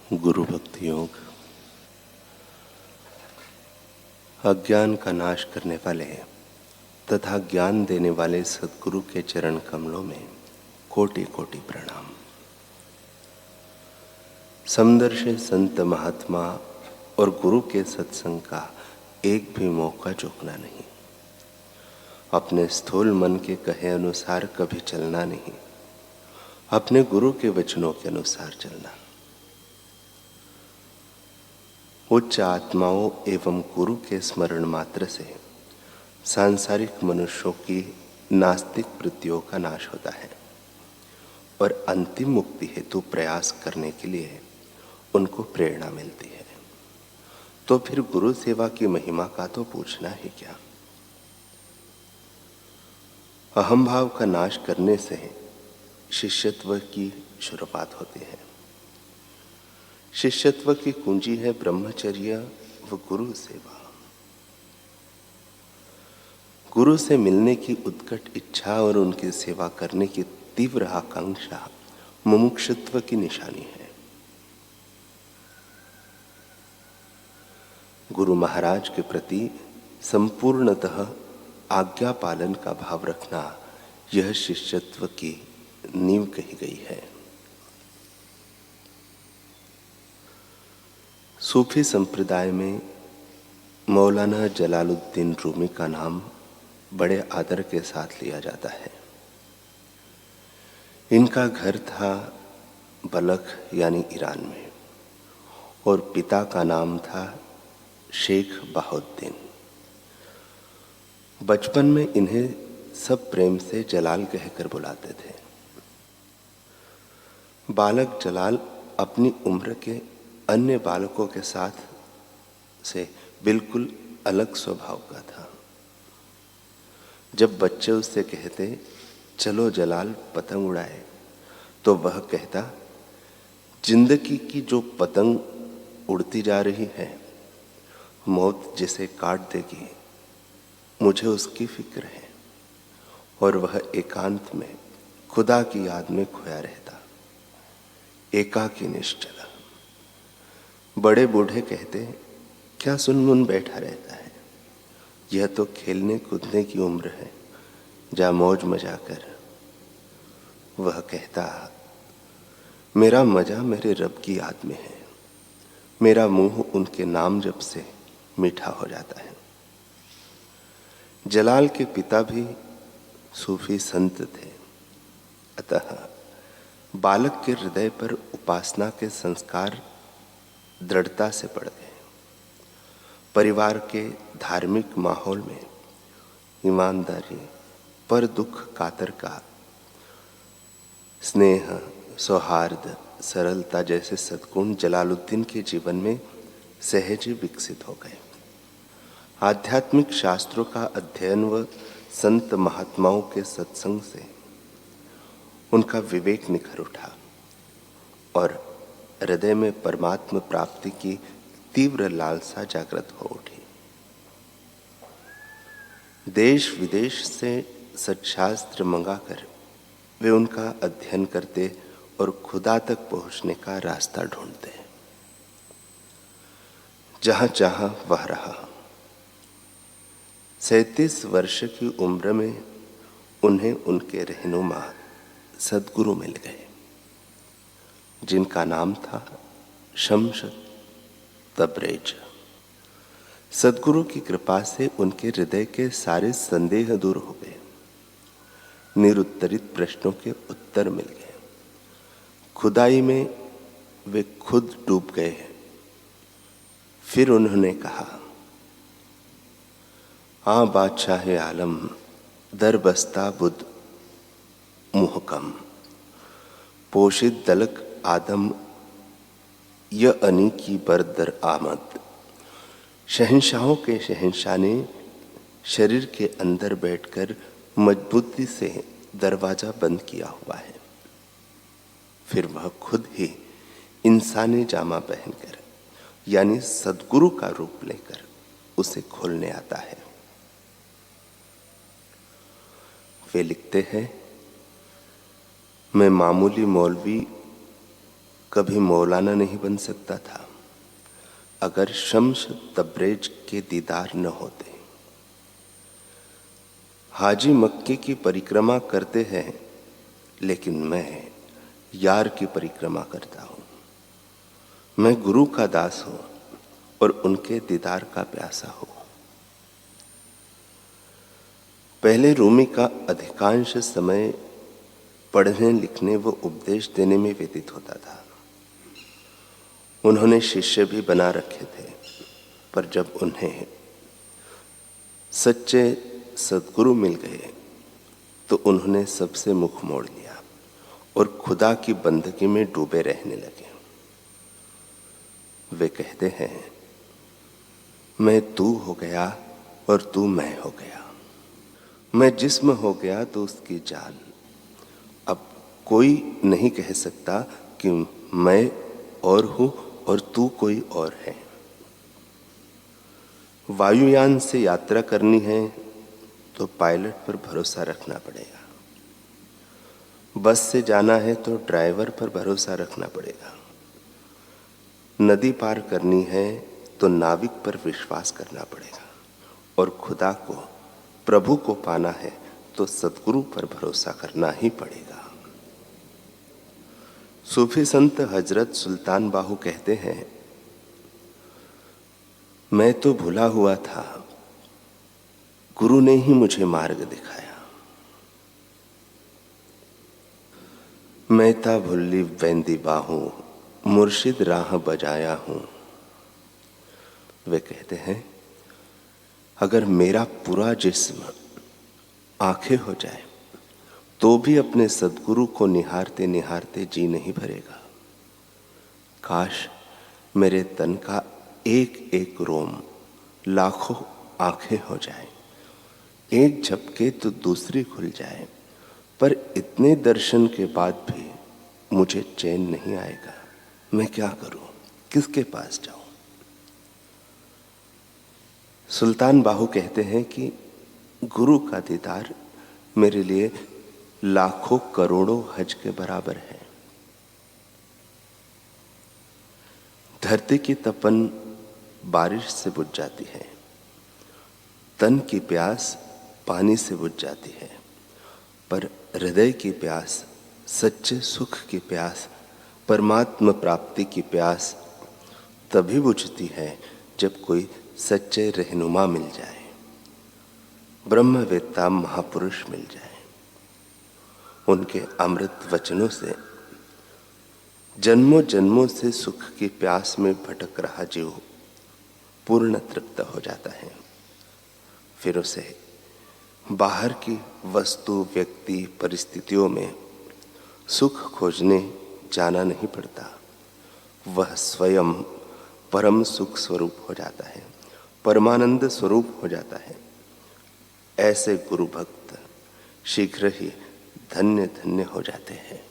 गुरु भक्ति योग। अज्ञान का नाश करने वाले तथा ज्ञान देने वाले सद्गुरु के चरण कमलों में कोटि कोटि प्रणाम। समदर्शी संत महात्मा और गुरु के सत्संग का एक भी मौका चूकना नहीं। अपने स्थूल मन के कहे अनुसार कभी चलना नहीं, अपने गुरु के वचनों के अनुसार चलना। उच्च आत्माओं एवं गुरु के स्मरण मात्र से सांसारिक मनुष्यों की नास्तिक वृत्तियों का नाश होता है और अंतिम मुक्ति हेतु प्रयास करने के लिए उनको प्रेरणा मिलती है। तो फिर गुरु सेवा की महिमा का तो पूछना ही क्या। अहम भाव का नाश करने से शिष्यत्व की शुरुआत होती है। शिष्यत्व की कुंजी है ब्रह्मचर्य व गुरु सेवा। गुरु से मिलने की उत्कट इच्छा और उनकी सेवा करने की तीव्र आकांक्षा मुमुक्षुत्व की निशानी है। गुरु महाराज के प्रति संपूर्णतः आज्ञा पालन का भाव रखना यह शिष्यत्व की नींव कही गई है। सूफी संप्रदाय में मौलाना जलालुद्दीन रूमी का नाम बड़े आदर के साथ लिया जाता है। इनका घर था बलख यानी ईरान में और पिता का नाम था शेख बहाउद्दीन। बचपन में इन्हें सब प्रेम से जलाल कहकर बुलाते थे। बालक जलाल अपनी उम्र के अन्य बालकों के साथ से बिल्कुल अलग स्वभाव का था। जब बच्चे उससे कहते चलो जलाल पतंग उड़ाए, तो वह कहता जिंदगी की जो पतंग उड़ती जा रही है, मौत जिसे काट देगी, मुझे उसकी फिक्र है। और वह एकांत में खुदा की याद में खोया रहता, एकाकी निश्चल। बड़े बूढ़े कहते क्या सुनमुन बैठा रहता है, यह तो खेलने कूदने की उम्र है, जा मौज मजा कर। वह कहता मेरा मजा मेरे रब की याद में है, मेरा मुंह उनके नाम जप से मीठा हो जाता है। जलाल के पिता भी सूफी संत थे, अतः बालक के हृदय पर उपासना के संस्कार दृढ़ता से पड़ गए। परिवार के धार्मिक माहौल में ईमानदारी पर दुख कातर का स्नेह, सौहार्द, सरलता जैसे सद्गुण जलालुद्दीन के जीवन में सहज विकसित हो गए। आध्यात्मिक शास्त्रों का अध्ययन व संत महात्माओं के सत्संग से उनका विवेक निखर उठा और हृदय में परमात्मा प्राप्ति की तीव्र लालसा जागृत हो उठी। देश विदेश से सत्शास्त्र मंगाकर वे उनका अध्ययन करते और खुदा तक पहुंचने का रास्ता ढूंढते। जहां चाहा वह रहा। 37 वर्ष की उम्र में उन्हें उनके रहनुमा सद्गुरु मिल गए, जिनका नाम था शम्स तबरेज। सद्गुरु की कृपा से उनके हृदय के सारे संदेह दूर हो गए, निरुत्तरित प्रश्नों के उत्तर मिल गए। खुदाई में वे खुद डूब गए। फिर उन्होंने कहा आ बादशाह आलम दर बस्ता बुद्ध मुहकम पोशित दलक आदम य अनी की बरदर आमद। शहंशाहों के शहंशाह ने शरीर के अंदर बैठकर मजबूती से दरवाजा बंद किया हुआ है। फिर वह खुद ही इंसानी जामा पहनकर यानी सद्गुरु का रूप लेकर उसे खोलने आता है। वे लिखते हैं मैं मामूली मौलवी कभी मौलाना नहीं बन सकता था अगर शम्स तब्रेज के दीदार न होते। हाजी मक्के की परिक्रमा करते हैं, लेकिन मैं यार की परिक्रमा करता हूं। मैं गुरु का दास हूं और उनके दीदार का प्यासा हूं। पहले रूमी का अधिकांश समय पढ़ने लिखने व उपदेश देने में व्यतीत होता था। उन्होंने शिष्य भी बना रखे थे, पर जब उन्हें सच्चे सद्गुरु मिल गए तो उन्होंने सबसे मुख मोड़ लिया और खुदा की बंदगी में डूबे रहने लगे। वे कहते हैं, मैं तू हो गया और तू मैं हो गया। मैं जिस्म हो गया तो उसकी जान। अब कोई नहीं कह सकता कि मैं और हूं और तू कोई और है। वायुयान से यात्रा करनी है तो पायलट पर भरोसा रखना पड़ेगा। बस से जाना है तो ड्राइवर पर भरोसा रखना पड़ेगा। नदी पार करनी है तो नाविक पर विश्वास करना पड़ेगा। और खुदा को, प्रभु को पाना है तो सद्गुरु पर भरोसा करना ही पड़ेगा। सूफी संत हजरत सुल्तान बाहू कहते हैं, मैं तो भूला हुआ था, गुरु ने ही मुझे मार्ग दिखाया। मैं ता भुल्ली वैंदी बाहू, मुर्शिद राह बजाया हूं। वे कहते हैं, अगर मेरा पूरा जिस्म आंखें हो जाए तो भी अपने सद्गुरु को निहारते निहारते जी नहीं भरेगा। काश मेरे तन का एक एक रोम लाखों आंखें हो जाए, एक झपके तो दूसरी खुल जाए, पर इतने दर्शन के बाद भी मुझे चैन नहीं आएगा। मैं क्या करूं, किसके पास जाऊं? सुल्तान बाहू कहते हैं कि गुरु का दीदार मेरे लिए लाखों करोड़ों हज के बराबर है। धरती की तपन बारिश से बुझ जाती है, तन की प्यास पानी से बुझ जाती है, पर हृदय की प्यास, सच्चे सुख की प्यास, परमात्मा प्राप्ति की प्यास तभी बुझती है जब कोई सच्चे रहनुमा मिल जाए, ब्रह्मवेत्ता महापुरुष मिल जाए। उनके अमृत वचनों से जन्मों जन्मों से सुख की प्यास में भटक रहा जीव पूर्ण तृप्त हो जाता है। फिर उसे बाहर की वस्तु, व्यक्ति, परिस्थितियों में सुख खोजने जाना नहीं पड़ता। वह स्वयं परम सुख स्वरूप हो जाता है, परमानंद स्वरूप हो जाता है। ऐसे गुरु भक्त शीघ्र ही धन्य धन्य हो जाते हैं।